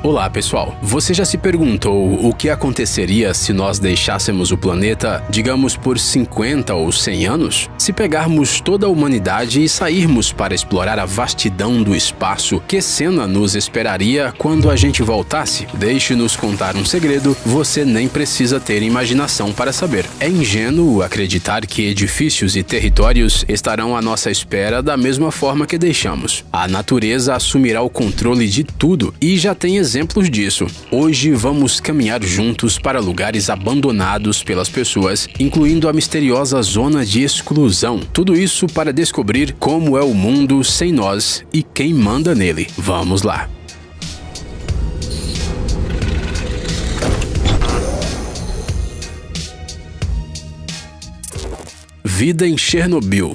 Olá pessoal, você já se perguntou o que aconteceria se nós deixássemos o planeta, digamos por 50 ou 100 anos? Se pegarmos toda a humanidade e sairmos para explorar a vastidão do espaço, que cena nos esperaria quando a gente voltasse? Deixe-nos contar um segredo, você nem precisa ter imaginação para saber. É ingênuo acreditar que edifícios e territórios estarão à nossa espera da mesma forma que deixamos. A natureza assumirá o controle de tudo e já tem exemplos disso. Hoje vamos caminhar juntos para lugares abandonados pelas pessoas, incluindo a misteriosa zona de exclusão. Tudo isso para descobrir como é o mundo sem nós e quem manda nele. Vamos lá! Vida em Chernobyl.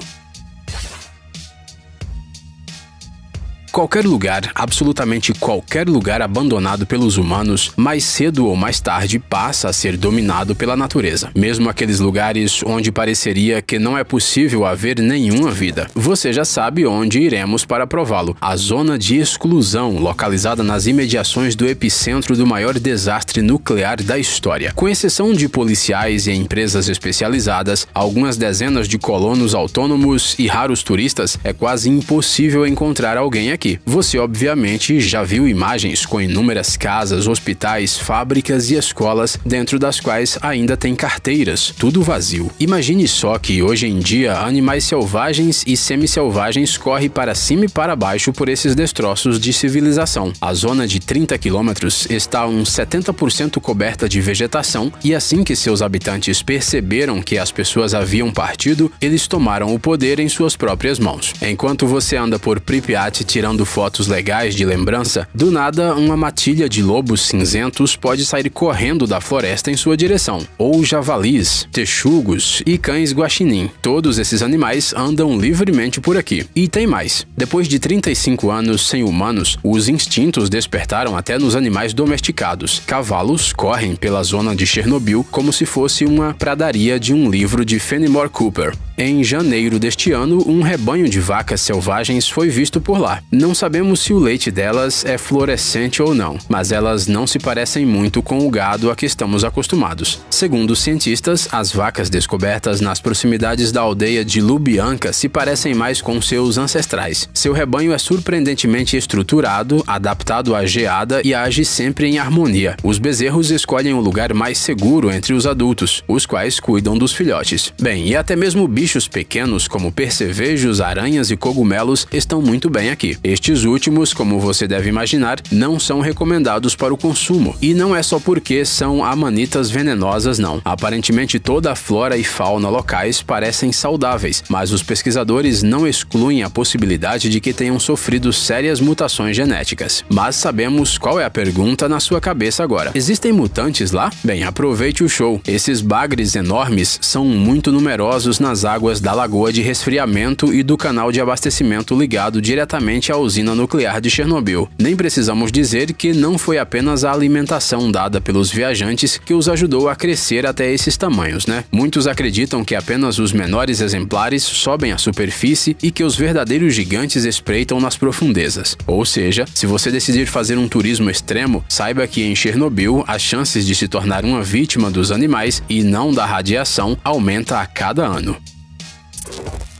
Qualquer lugar, absolutamente qualquer lugar abandonado pelos humanos, mais cedo ou mais tarde passa a ser dominado pela natureza. Mesmo aqueles lugares onde pareceria que não é possível haver nenhuma vida. Você já sabe onde iremos para prová-lo. A zona de exclusão, localizada nas imediações do epicentro do maior desastre nuclear da história. Com exceção de policiais e empresas especializadas, algumas dezenas de colonos autônomos e raros turistas, é quase impossível encontrar alguém aqui. Você obviamente já viu imagens com inúmeras casas, hospitais, fábricas e escolas, dentro das quais ainda tem carteiras, tudo vazio. Imagine só que hoje em dia animais selvagens e semi-selvagens correm para cima e para baixo por esses destroços de civilização. A zona de 30 quilômetros está uns 70% coberta de vegetação e assim que seus habitantes perceberam que as pessoas haviam partido, eles tomaram o poder em suas próprias mãos. Enquanto você anda por Pripyat tirando fotos legais de lembrança, do nada uma matilha de lobos cinzentos pode sair correndo da floresta em sua direção. Ou javalis, texugos e cães guaxinim. Todos esses animais andam livremente por aqui. E tem mais. Depois de 35 anos sem humanos, os instintos despertaram até nos animais domesticados. Cavalos correm pela zona de Chernobyl como se fosse uma pradaria de um livro de Fenimore Cooper. Em janeiro deste ano, um rebanho de vacas selvagens foi visto por lá. Não sabemos se o leite delas é fluorescente ou não, mas elas não se parecem muito com o gado a que estamos acostumados. Segundo os cientistas, as vacas descobertas nas proximidades da aldeia de Lubyanka se parecem mais com seus ancestrais. Seu rebanho é surpreendentemente estruturado, adaptado à geada e age sempre em harmonia. Os bezerros escolhem o lugar mais seguro entre os adultos, os quais cuidam dos filhotes. Bem, e até mesmo bichos pequenos como percevejos, aranhas e cogumelos estão muito bem aqui. Estes últimos, como você deve imaginar, não são recomendados para o consumo. E não é só porque são amanitas venenosas, não. Aparentemente toda a flora e fauna locais parecem saudáveis, mas os pesquisadores não excluem a possibilidade de que tenham sofrido sérias mutações genéticas. Mas sabemos qual é a pergunta na sua cabeça agora. Existem mutantes lá? Bem, aproveite o show. Esses bagres enormes são muito numerosos nas águas da lagoa de resfriamento e do canal de abastecimento ligado diretamente à usina nuclear de Chernobyl. Nem precisamos dizer que não foi apenas a alimentação dada pelos viajantes que os ajudou a crescer até esses tamanhos, né? Muitos acreditam que apenas os menores exemplares sobem à superfície e que os verdadeiros gigantes espreitam nas profundezas. Ou seja, se você decidir fazer um turismo extremo, saiba que em Chernobyl as chances de se tornar uma vítima dos animais e não da radiação aumenta a cada ano.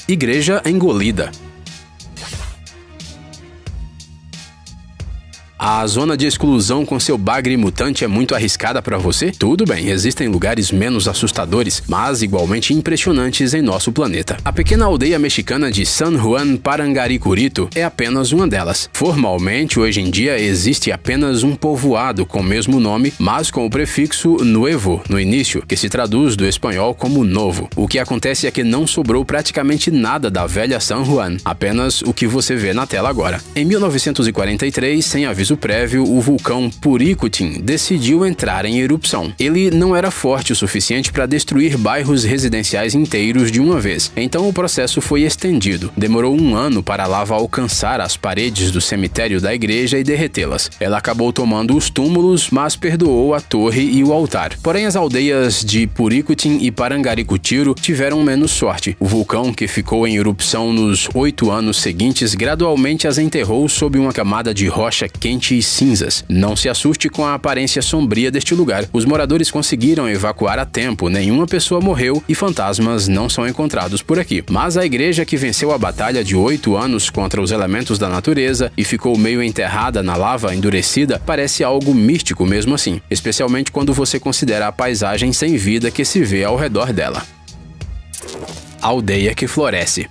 Igreja engolida. A zona de exclusão com seu bagre mutante é muito arriscada para você? Tudo bem, existem lugares menos assustadores, mas igualmente impressionantes em nosso planeta. A pequena aldeia mexicana de San Juan Parangaricurito é apenas uma delas. Formalmente, hoje em dia, existe apenas um povoado com o mesmo nome, mas com o prefixo nuevo no início, que se traduz do espanhol como novo. O que acontece é que não sobrou praticamente nada da velha San Juan, apenas o que você vê na tela agora. Em 1943, sem aviso prévio, o vulcão Puricutin decidiu entrar em erupção. Ele não era forte o suficiente para destruir bairros residenciais inteiros de uma vez, então o processo foi estendido. Demorou um ano para a lava alcançar as paredes do cemitério da igreja e derretê-las. Ela acabou tomando os túmulos, mas perdoou a torre e o altar. Porém, as aldeias de Puricutin e Parangaricutiro tiveram menos sorte. O vulcão, que ficou em erupção nos 8 anos seguintes, gradualmente as enterrou sob uma camada de rocha quente totalmente cinzas. Não se assuste com a aparência sombria deste lugar. Os moradores conseguiram evacuar a tempo, nenhuma pessoa morreu e fantasmas não são encontrados por aqui. Mas a igreja que venceu a batalha de 8 anos contra os elementos da natureza e ficou meio enterrada na lava endurecida parece algo místico mesmo assim, especialmente quando você considera a paisagem sem vida que se vê ao redor dela. Aldeia que floresce.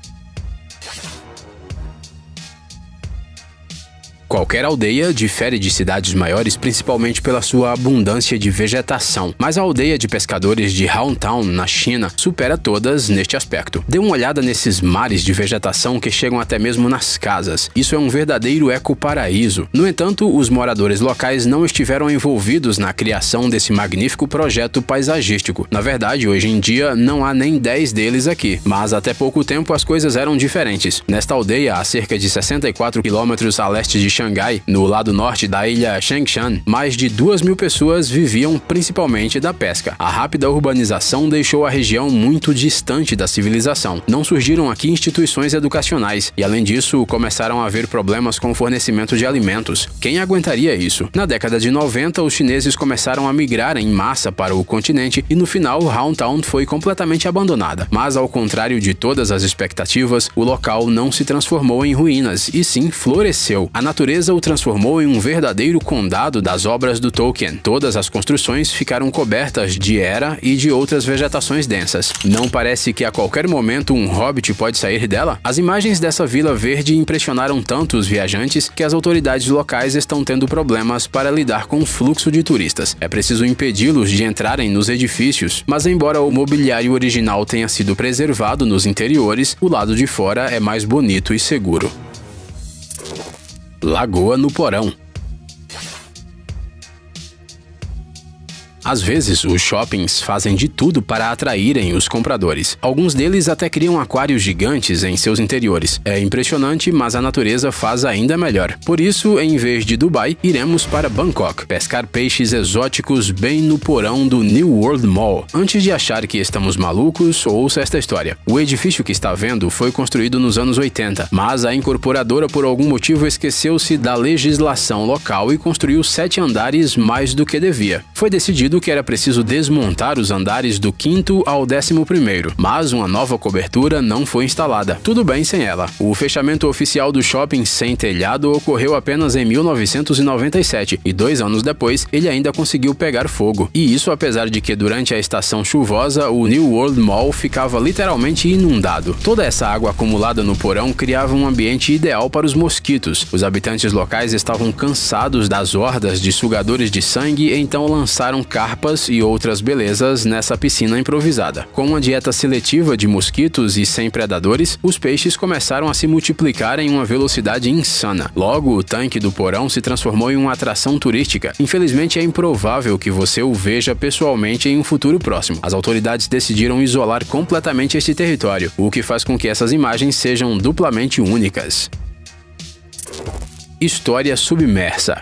Qualquer aldeia difere de cidades maiores principalmente pela sua abundância de vegetação, mas a aldeia de pescadores de Hauntown, na China, supera todas neste aspecto. Dê uma olhada nesses mares de vegetação que chegam até mesmo nas casas. Isso é um verdadeiro ecoparaíso. No entanto, os moradores locais não estiveram envolvidos na criação desse magnífico projeto paisagístico. Na verdade, hoje em dia, não há nem 10 deles aqui, mas até pouco tempo as coisas eram diferentes. Nesta aldeia, a cerca de 64 quilômetros a leste de Xangai, no lado norte da ilha Changshan, mais de 2.000 pessoas viviam principalmente da pesca. A rápida urbanização deixou a região muito distante da civilização. Não surgiram aqui instituições educacionais e, além disso, começaram a haver problemas com o fornecimento de alimentos. Quem aguentaria isso? Na década de 90, os chineses começaram a migrar em massa para o continente e, no final, Hauntown foi completamente abandonada. Mas, ao contrário de todas as expectativas, o local não se transformou em ruínas, e sim floresceu. A natureza o transformou em um verdadeiro condado das obras do Tolkien. Todas as construções ficaram cobertas de era e de outras vegetações densas. Não parece que a qualquer momento um hobbit pode sair dela? As imagens dessa vila verde impressionaram tanto os viajantes que as autoridades locais estão tendo problemas para lidar com o fluxo de turistas. É preciso impedi-los de entrarem nos edifícios, mas embora o mobiliário original tenha sido preservado nos interiores, o lado de fora é mais bonito e seguro. Lagoa no Porão. Às vezes, os shoppings fazem de tudo para atraírem os compradores. Alguns deles até criam aquários gigantes em seus interiores. É impressionante, mas a natureza faz ainda melhor. Por isso, em vez de Dubai, iremos para Bangkok, pescar peixes exóticos bem no porão do New World Mall. Antes de achar que estamos malucos, ouça esta história. O edifício que está vendo foi construído nos anos 80, mas a incorporadora por algum motivo esqueceu-se da legislação local e construiu 7 andares mais do que devia. Foi decidido que era preciso desmontar os andares do 5º ao 11º, mas uma nova cobertura não foi instalada. Tudo bem sem ela. O fechamento oficial do shopping sem telhado ocorreu apenas em 1997 e 2 anos depois ele ainda conseguiu pegar fogo. E isso apesar de que durante a estação chuvosa o New World Mall ficava literalmente inundado. Toda essa água acumulada no porão criava um ambiente ideal para os mosquitos. Os habitantes locais estavam cansados das hordas de sugadores de sangue, então lançaram carpas e outras belezas nessa piscina improvisada. Com uma dieta seletiva de mosquitos e sem predadores, os peixes começaram a se multiplicar em uma velocidade insana. Logo, o tanque do porão se transformou em uma atração turística. Infelizmente, é improvável que você o veja pessoalmente em um futuro próximo. As autoridades decidiram isolar completamente este território, o que faz com que essas imagens sejam duplamente únicas. História submersa.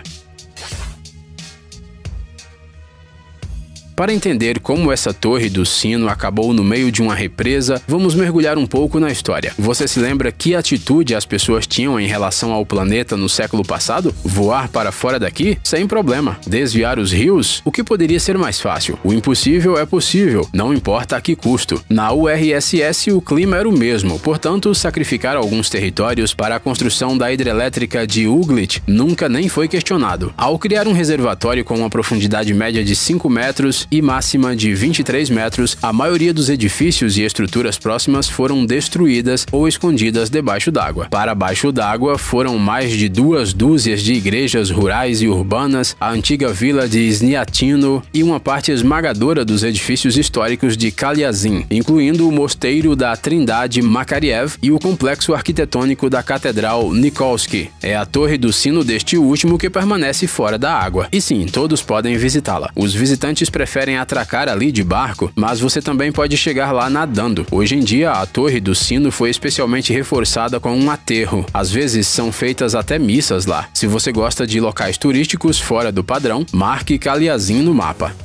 Para entender como essa torre do sino acabou no meio de uma represa, vamos mergulhar um pouco na história. Você se lembra que atitude as pessoas tinham em relação ao planeta no século passado? Voar para fora daqui? Sem problema. Desviar os rios? O que poderia ser mais fácil? O impossível é possível, não importa a que custo. Na URSS o clima era o mesmo, portanto sacrificar alguns territórios para a construção da hidrelétrica de Uglitch nunca nem foi questionado. Ao criar um reservatório com uma profundidade média de 5 metros e máxima de 23 metros, a maioria dos edifícios e estruturas próximas foram destruídas ou escondidas debaixo d'água. Para baixo d'água foram mais de 2 dúzias de igrejas rurais e urbanas, a antiga vila de Sniatino e uma parte esmagadora dos edifícios históricos de Kalyazin, incluindo o mosteiro da Trindade Makariev e o complexo arquitetônico da Catedral Nikolsky. É a torre do sino deste último que permanece fora da água. E sim, todos podem visitá-la. Os visitantes preferem atracar ali de barco, mas você também pode chegar lá nadando. Hoje em dia, a torre do sino foi especialmente reforçada com um aterro. Às vezes são feitas até missas lá. Se você gosta de locais turísticos fora do padrão, marque Kalyazin no mapa.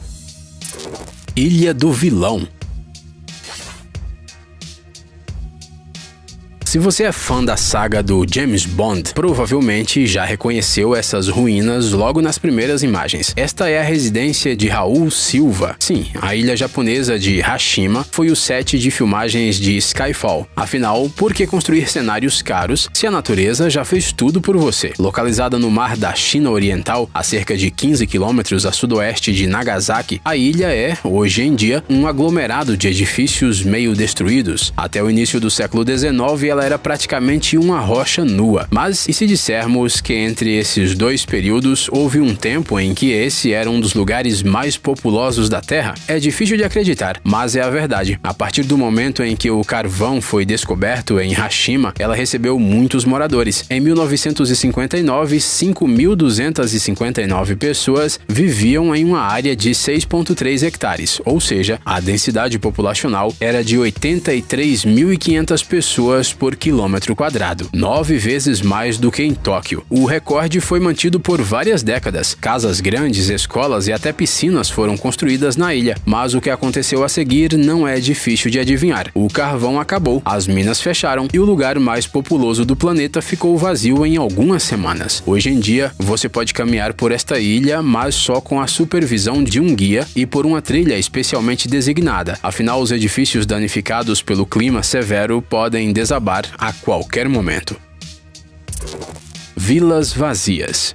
Ilha do Vilão. Se você é fã da saga do James Bond, provavelmente já reconheceu essas ruínas logo nas primeiras imagens. Esta é a residência de Raul Silva. Sim, a ilha japonesa de Hashima foi o set de filmagens de Skyfall. Afinal, por que construir cenários caros se a natureza já fez tudo por você? Localizada no mar da China Oriental, a cerca de 15 quilômetros a sudoeste de Nagasaki, a ilha é, hoje em dia, um aglomerado de edifícios meio destruídos. Até o início do século XIX, ela era praticamente uma rocha nua. Mas e se dissermos que entre esses dois períodos houve um tempo em que esse era um dos lugares mais populosos da Terra? É difícil de acreditar, mas é a verdade. A partir do momento em que o carvão foi descoberto em Hashima, ela recebeu muitos moradores. Em 1959, 5.259 pessoas viviam em uma área de 6,3 hectares, ou seja, a densidade populacional era de 83.500 pessoas por quilômetro quadrado, 9 vezes mais do que em Tóquio. O recorde foi mantido por várias décadas. Casas grandes, escolas e até piscinas foram construídas na ilha, mas o que aconteceu a seguir não é difícil de adivinhar. O carvão acabou, as minas fecharam e o lugar mais populoso do planeta ficou vazio em algumas semanas. Hoje em dia, você pode caminhar por esta ilha, mas só com a supervisão de um guia e por uma trilha especialmente designada. Afinal, os edifícios danificados pelo clima severo podem desabar a qualquer momento. Vilas vazias.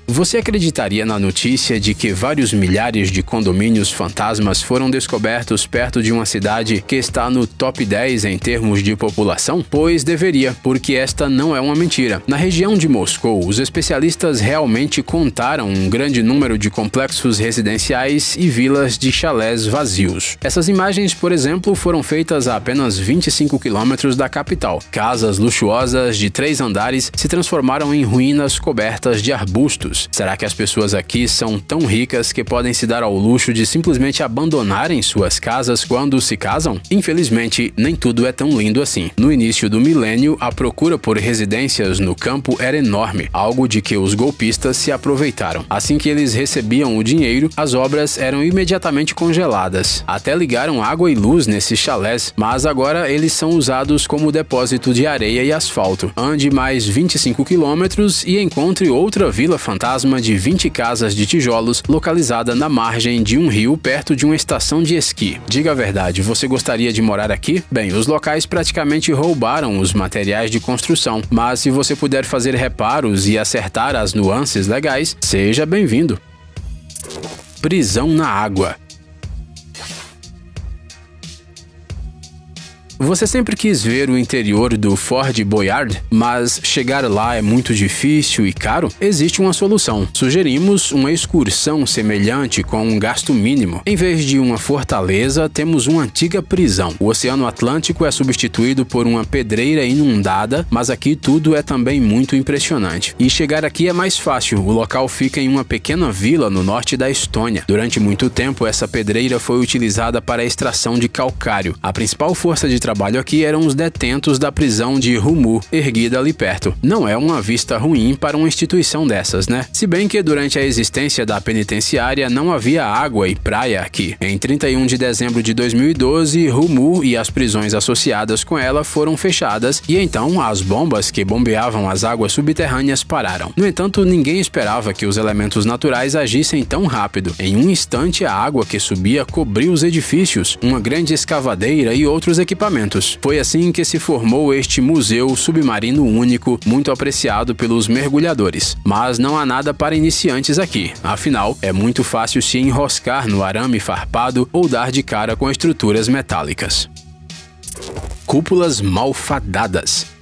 Você acreditaria na notícia de que vários milhares de condomínios fantasmas foram descobertos perto de uma cidade que está no top 10 em termos de população? Pois deveria, porque esta não é uma mentira. Na região de Moscou, os especialistas realmente contaram um grande número de complexos residenciais e vilas de chalés vazios. Essas imagens, por exemplo, foram feitas a apenas 25 quilômetros da capital. Casas luxuosas de 3 andares se transformaram em ruínas cobertas de arbustos. Será que as pessoas aqui são tão ricas que podem se dar ao luxo de simplesmente abandonarem suas casas quando se casam? Infelizmente, nem tudo é tão lindo assim. No início do milênio, a procura por residências no campo era enorme, algo de que os golpistas se aproveitaram. Assim que eles recebiam o dinheiro, as obras eram imediatamente congeladas. Até ligaram água e luz nesses chalés, mas agora eles são usados como depósito de areia e asfalto. Ande mais 25 quilômetros e encontre outra vila fantasma de 20 casas de tijolos localizada na margem de um rio perto de uma estação de esqui. Diga a verdade, você gostaria de morar aqui? Bem, os locais praticamente roubaram os materiais de construção, mas se você puder fazer reparos e acertar as nuances legais, seja bem-vindo. Prisão na água. Você sempre quis ver o interior do Fort Boyard, mas chegar lá é muito difícil e caro? Existe uma solução. Sugerimos uma excursão semelhante com um gasto mínimo. Em vez de uma fortaleza, temos uma antiga prisão. O Oceano Atlântico é substituído por uma pedreira inundada, mas aqui tudo é também muito impressionante. E chegar aqui é mais fácil. O local fica em uma pequena vila no norte da Estônia. Durante muito tempo, essa pedreira foi utilizada para a extração de calcário. A principal força de trabalho aqui eram os detentos da prisão de Rumur, erguida ali perto. Não é uma vista ruim para uma instituição dessas, né? Se bem que durante a existência da penitenciária não havia água e praia aqui. Em 31 de dezembro de 2012, Rumur e as prisões associadas com ela foram fechadas e então as bombas que bombeavam as águas subterrâneas pararam. No entanto, ninguém esperava que os elementos naturais agissem tão rápido. Em um instante, a água que subia cobriu os edifícios, uma grande escavadeira e outros equipamentos. Foi assim que se formou este museu submarino único, muito apreciado pelos mergulhadores. Mas não há nada para iniciantes aqui, afinal, é muito fácil se enroscar no arame farpado ou dar de cara com estruturas metálicas. Cúpulas malfadadas.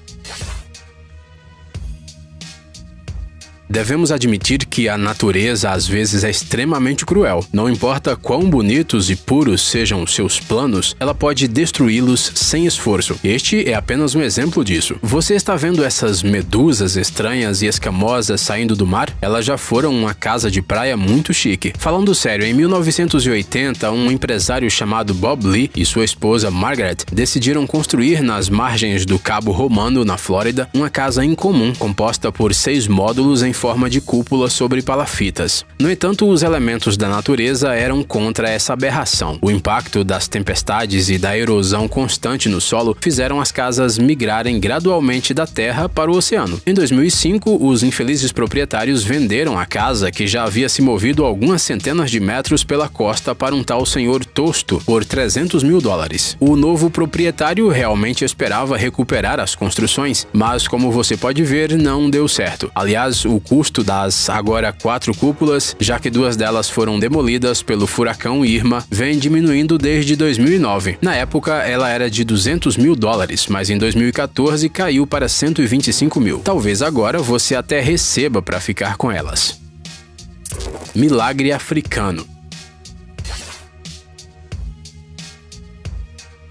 Devemos admitir que a natureza às vezes é extremamente cruel. Não importa quão bonitos e puros sejam os seus planos, ela pode destruí-los sem esforço. Este é apenas um exemplo disso. Você está vendo essas medusas estranhas e escamosas saindo do mar? Elas já foram uma casa de praia muito chique. Falando sério, em 1980, um empresário chamado Bob Lee e sua esposa Margaret decidiram construir nas margens do Cabo Romano, na Flórida, uma casa incomum composta por 6 módulos em forma de cúpula sobre palafitas. No entanto, os elementos da natureza eram contra essa aberração. O impacto das tempestades e da erosão constante no solo fizeram as casas migrarem gradualmente da terra para o oceano. Em 2005, os infelizes proprietários venderam a casa, que já havia se movido algumas centenas de metros pela costa, para um tal senhor Tosto por $300 mil. O novo proprietário realmente esperava recuperar as construções, mas como você pode ver, não deu certo. Aliás, o custo das agora 4 cúpulas, já que 2 delas foram demolidas pelo furacão Irma, vem diminuindo desde 2009. Na época, ela era de $200 mil, mas em 2014 caiu para $125 mil. Talvez agora você até receba para ficar com elas. Milagre africano.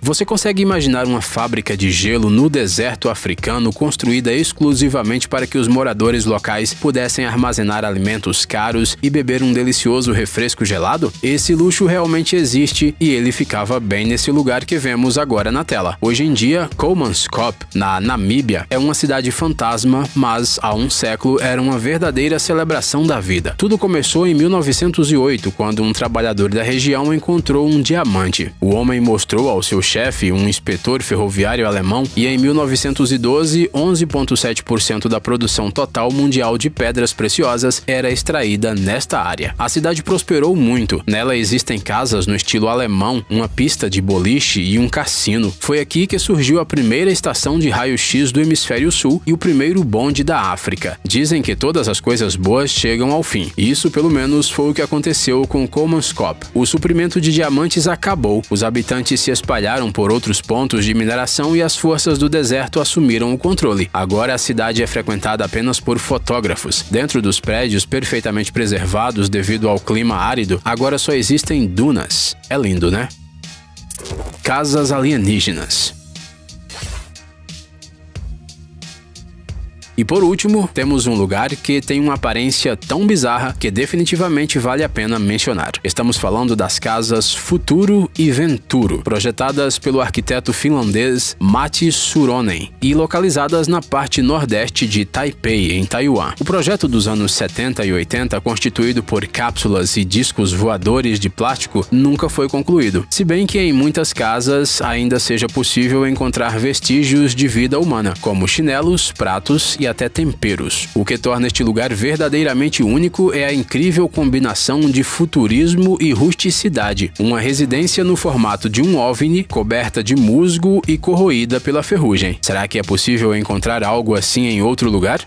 Você consegue imaginar uma fábrica de gelo no deserto africano construída exclusivamente para que os moradores locais pudessem armazenar alimentos caros e beber um delicioso refresco gelado? Esse luxo realmente existe e ele ficava bem nesse lugar que vemos agora na tela. Hoje em dia, Kommanskop, na Namíbia, é uma cidade fantasma, mas há um século era uma verdadeira celebração da vida. Tudo começou em 1908, quando um trabalhador da região encontrou um diamante. O homem mostrou ao seu chefe, um inspetor ferroviário alemão, e em 1912, 11,7% da produção total mundial de pedras preciosas era extraída nesta área. A cidade prosperou muito. Nela existem casas no estilo alemão, uma pista de boliche e um cassino. Foi aqui que surgiu a primeira estação de raio-x do hemisfério sul e o primeiro bonde da África. Dizem que todas as coisas boas chegam ao fim. Isso, pelo menos, foi o que aconteceu com Kommanskop. O suprimento de diamantes acabou. Os habitantes se espalharam por outros pontos de mineração e as forças do deserto assumiram o controle. Agora a cidade é frequentada apenas por fotógrafos. Dentro dos prédios perfeitamente preservados devido ao clima árido, agora só existem dunas. É lindo, né? Casas alienígenas. E por último, temos um lugar que tem uma aparência tão bizarra que definitivamente vale a pena mencionar. Estamos falando das casas Futuro e Venturo, projetadas pelo arquiteto finlandês Matti Suronen e localizadas na parte nordeste de Taipei, em Taiwan. O projeto dos anos 70 e 80, constituído por cápsulas e discos voadores de plástico, nunca foi concluído, se bem que em muitas casas ainda seja possível encontrar vestígios de vida humana, como chinelos, pratos e até temperos. O que torna este lugar verdadeiramente único é a incrível combinação de futurismo e rusticidade. Uma residência no formato de um OVNI, coberta de musgo e corroída pela ferrugem. Será que é possível encontrar algo assim em outro lugar?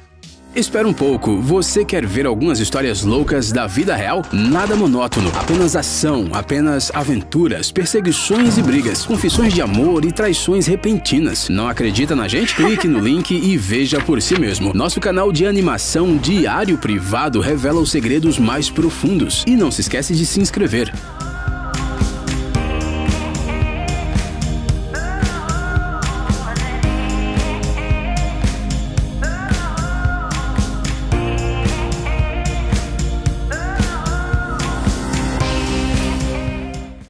Espera um pouco, você quer ver algumas histórias loucas da vida real? Nada monótono, apenas ação, apenas aventuras, perseguições e brigas, confissões de amor e traições repentinas. Não acredita na gente? Clique no link e veja por si mesmo. Nosso canal de animação Diário Privado revela os segredos mais profundos. E não se esquece de se inscrever.